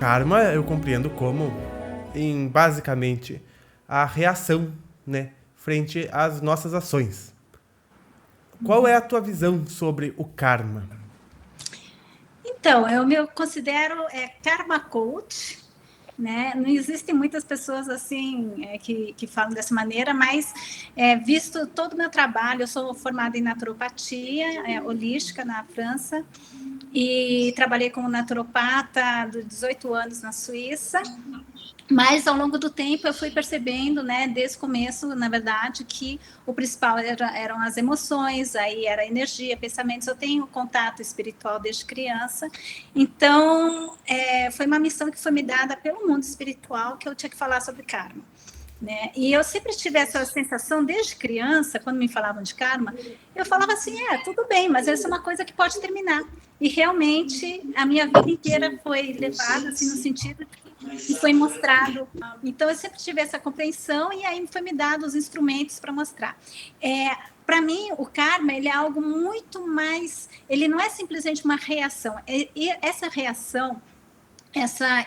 Karma eu compreendo como, basicamente, a reação, né, frente às nossas ações. Qual é a tua visão sobre o karma? Então, eu me considero karma coach, né? Não existem muitas pessoas assim que falam dessa maneira, mas visto todo o meu trabalho, eu sou formada em naturopatia holística na França e trabalhei como naturopata dos 18 anos na Suíça. Mas ao longo do tempo eu fui percebendo, né, desde o começo, na verdade, que o principal eram as emoções, aí era energia, pensamentos. Eu tenho contato espiritual desde criança, então foi uma missão que foi me dada pelo mundo espiritual que eu tinha que falar sobre karma. Né? E eu sempre tive essa sensação desde criança, quando me falavam de karma, eu falava assim, tudo bem, mas isso é uma coisa que pode terminar. E realmente a minha vida inteira foi levada assim no sentido que foi mostrado. Então eu sempre tive essa compreensão e aí foi me dado os instrumentos para mostrar. Para mim, o karma ele é algo muito mais. Ele não é simplesmente uma reação. E essa reação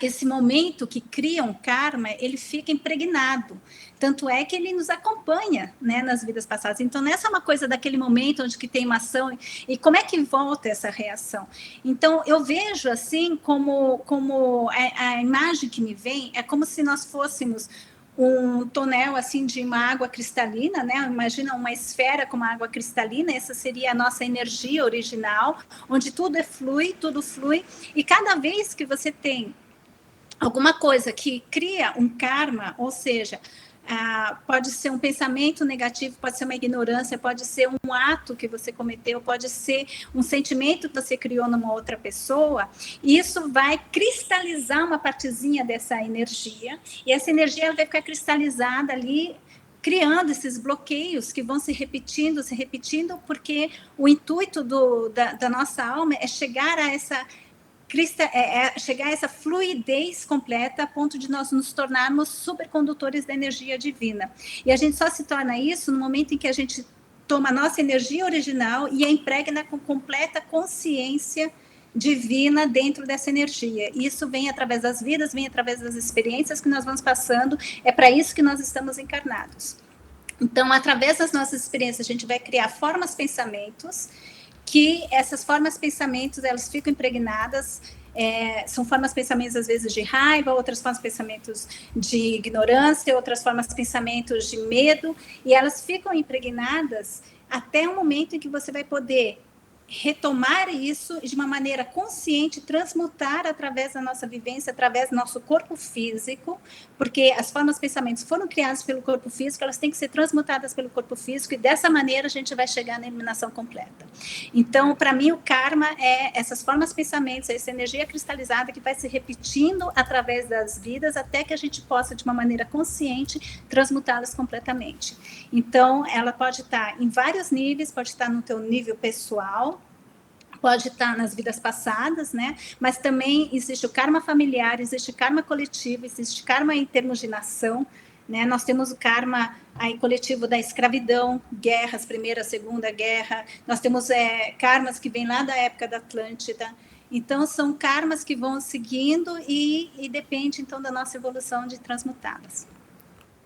esse momento que cria um karma, ele fica impregnado. Tanto é que ele nos acompanha, né, nas vidas passadas. Então, nessa é uma coisa daquele momento onde que tem uma ação e como é que volta essa reação. Então, eu vejo assim como a imagem que me vem é como se nós fôssemos um tonel assim de uma água cristalina, né? Imagina uma esfera com uma água cristalina, essa seria a nossa energia original, onde tudo flui, e cada vez que você tem alguma coisa que cria um karma, ou seja, pode ser um pensamento negativo, pode ser uma ignorância, pode ser um ato que você cometeu, pode ser um sentimento que você criou numa outra pessoa, e isso vai cristalizar uma partezinha dessa energia, e essa energia vai ficar cristalizada ali, criando esses bloqueios que vão se repetindo, porque o intuito da nossa alma é chegar a essa chegar a essa fluidez completa a ponto de nós nos tornarmos supercondutores da energia divina. E a gente só se torna isso no momento em que a gente toma a nossa energia original e a impregna com completa consciência divina dentro dessa energia. Isso vem através das vidas, vem através das experiências que nós vamos passando, é para isso que nós estamos encarnados. Então, através das nossas experiências, a gente vai criar formas, pensamentos, que essas formas, pensamentos, elas ficam impregnadas, são formas, pensamentos, às vezes, de raiva, outras formas, pensamentos de ignorância, outras formas, pensamentos de medo, e elas ficam impregnadas até o momento em que você vai poder retomar isso de uma maneira consciente, transmutar através da nossa vivência, através do nosso corpo físico, porque as formas, pensamentos foram criadas pelo corpo físico, elas têm que ser transmutadas pelo corpo físico, e dessa maneira a gente vai chegar na eliminação completa. Então, para mim, o karma é essas formas, pensamentos, essa energia cristalizada que vai se repetindo através das vidas, até que a gente possa, de uma maneira consciente, transmutá-las completamente. Então, ela pode estar em vários níveis, pode estar no teu nível pessoal, pode estar nas vidas passadas, né? Mas também existe o karma familiar, existe o karma coletivo, existe karma em termos de nação, né? Nós temos o karma aí coletivo da escravidão, guerras, primeira, segunda guerra. Nós temos karmas que vêm lá da época da Atlântida. Então, são karmas que vão seguindo e depende, então, da nossa evolução de transmutá-las.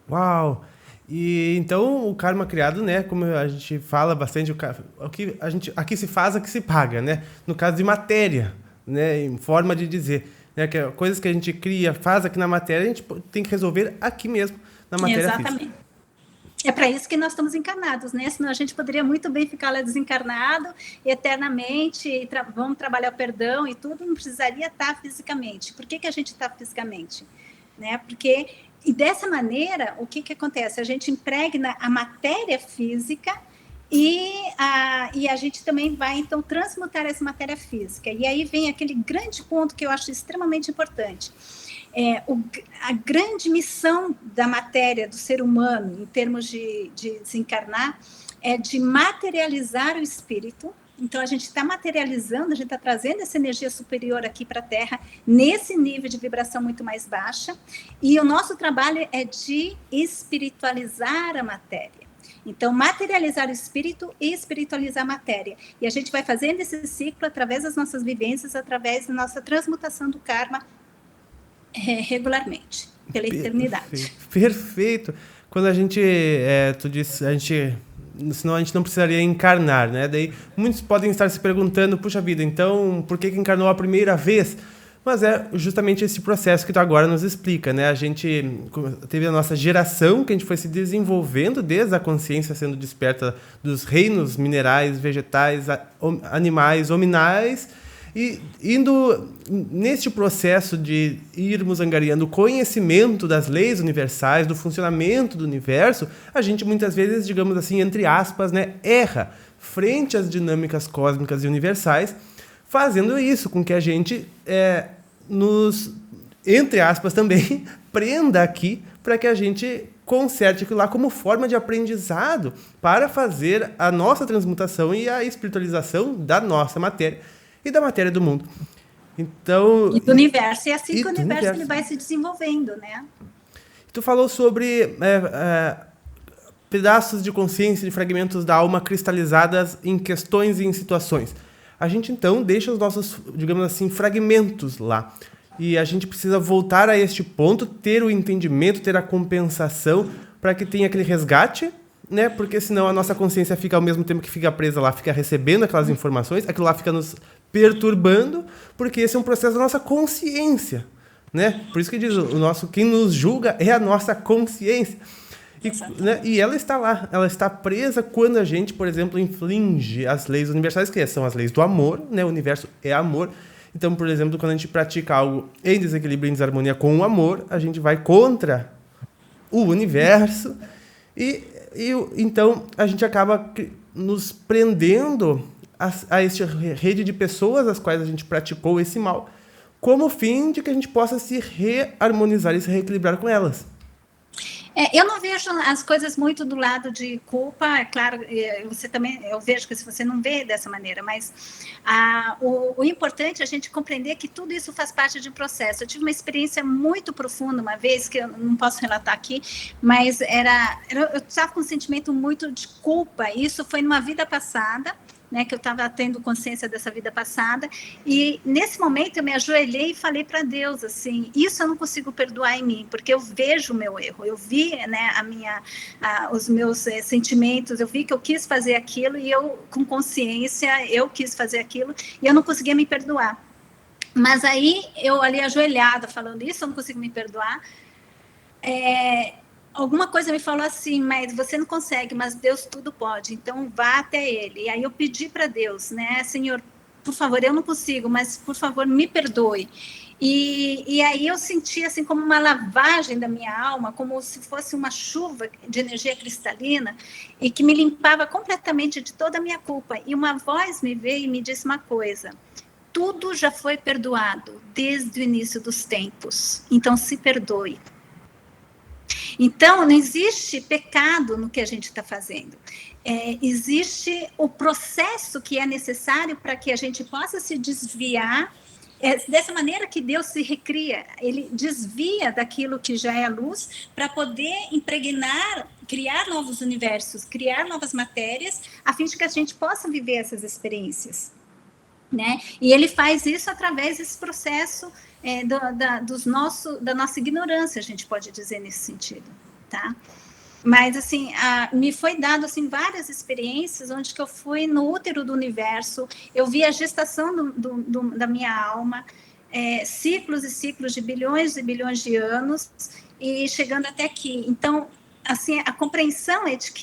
Uau! E então o karma criado, né, como a gente fala bastante, o que a gente aqui se faz, aqui se paga, né? No caso de matéria, né, em forma de dizer, né, que coisas que a gente cria, faz aqui na matéria, a gente tem que resolver aqui mesmo na matéria física. Exatamente. É para isso que nós estamos encarnados, né? Senão a gente poderia muito bem ficar lá desencarnado eternamente, vamos trabalhar o perdão e tudo, não precisaria estar fisicamente. Por que a gente está fisicamente? Né? Porque, e dessa maneira, o que acontece? A gente impregna a matéria física e a gente também vai, então, transmutar essa matéria física. E aí vem aquele grande ponto que eu acho extremamente importante. A grande missão da matéria, do ser humano, em termos de desencarnar, é de materializar o espírito. Então, a gente está materializando, a gente está trazendo essa energia superior aqui para a Terra, nesse nível de vibração muito mais baixa, e o nosso trabalho é de espiritualizar a matéria. Então, materializar o espírito e espiritualizar a matéria. E a gente vai fazendo esse ciclo através das nossas vivências, através da nossa transmutação do karma, regularmente, pela eternidade. Perfeito. Quando a gente, tu disse, senão a gente não precisaria encarnar, né? Daí muitos podem estar se perguntando, puxa vida, então por que encarnou a primeira vez? Mas é justamente esse processo que tu agora nos explica, né? A gente teve a nossa geração, que a gente foi se desenvolvendo desde a consciência sendo desperta dos reinos minerais, vegetais, animais, hominais, e indo neste processo de irmos angariando conhecimento das leis universais, do funcionamento do universo, a gente muitas vezes, digamos assim, entre aspas, né, erra frente às dinâmicas cósmicas e universais, fazendo isso com que a gente nos, entre aspas também, prenda aqui para que a gente conserte aquilo lá como forma de aprendizado para fazer a nossa transmutação e a espiritualização da nossa matéria e da matéria do mundo. Então, e do universo. E assim que o universo ele vai se desenvolvendo, né? Tu falou sobre pedaços de consciência, de fragmentos da alma cristalizadas em questões e em situações. A gente, então, deixa os nossos, digamos assim, fragmentos lá. E a gente precisa voltar a este ponto, ter o entendimento, ter a compensação, para que tenha aquele resgate, né? Porque senão a nossa consciência fica, ao mesmo tempo que fica presa lá, fica recebendo aquelas informações, aquilo lá fica nos perturbando, porque esse é um processo da nossa consciência, né? Por isso que diz, quem nos julga é a nossa consciência. E ela está lá, ela está presa quando a gente, por exemplo, infringe as leis universais, que são as leis do amor, né? O universo é amor. Então, por exemplo, quando a gente pratica algo em desequilíbrio, em desarmonia com o amor, a gente vai contra o universo então a gente acaba nos prendendo a esta rede de pessoas às quais a gente praticou esse mal, como fim de que a gente possa se reharmonizar e se reequilibrar com elas. Eu não vejo as coisas muito do lado de culpa, é claro, você também, eu vejo que se você não vê dessa maneira, mas o importante é a gente compreender que tudo isso faz parte de um processo. Eu tive uma experiência muito profunda uma vez, que eu não posso relatar aqui, mas eu estava com um sentimento muito de culpa, isso foi numa vida passada, né, que eu estava tendo consciência dessa vida passada, e nesse momento eu me ajoelhei e falei para Deus assim, isso eu não consigo perdoar em mim, porque eu vejo o meu erro, eu vi, né, os meus sentimentos, eu vi que eu quis fazer aquilo, e eu, com consciência, eu quis fazer aquilo, e eu não conseguia me perdoar. Mas aí, eu ali ajoelhada, falando isso, eu não consigo me perdoar, alguma coisa me falou assim, mas você não consegue, mas Deus tudo pode, então vá até Ele. E aí eu pedi para Deus, né, Senhor, por favor, eu não consigo, mas por favor me perdoe. E aí eu senti assim como uma lavagem da minha alma, como se fosse uma chuva de energia cristalina, e que me limpava completamente de toda a minha culpa. E uma voz me veio e me disse uma coisa: tudo já foi perdoado desde o início dos tempos, então se perdoe. Então, não existe pecado no que a gente está fazendo. Existe o processo que é necessário para que a gente possa se desviar. Dessa maneira que Deus se recria, Ele desvia daquilo que já é luz para poder impregnar, criar novos universos, criar novas matérias, a fim de que a gente possa viver essas experiências, né? E Ele faz isso através desse processo da nossa ignorância, a gente pode dizer nesse sentido, tá? Mas, assim, me foi dado, assim, várias experiências onde que eu fui no útero do universo, eu vi a gestação da minha alma, ciclos e ciclos de bilhões e bilhões de anos, e chegando até aqui. Então, assim, a compreensão é de que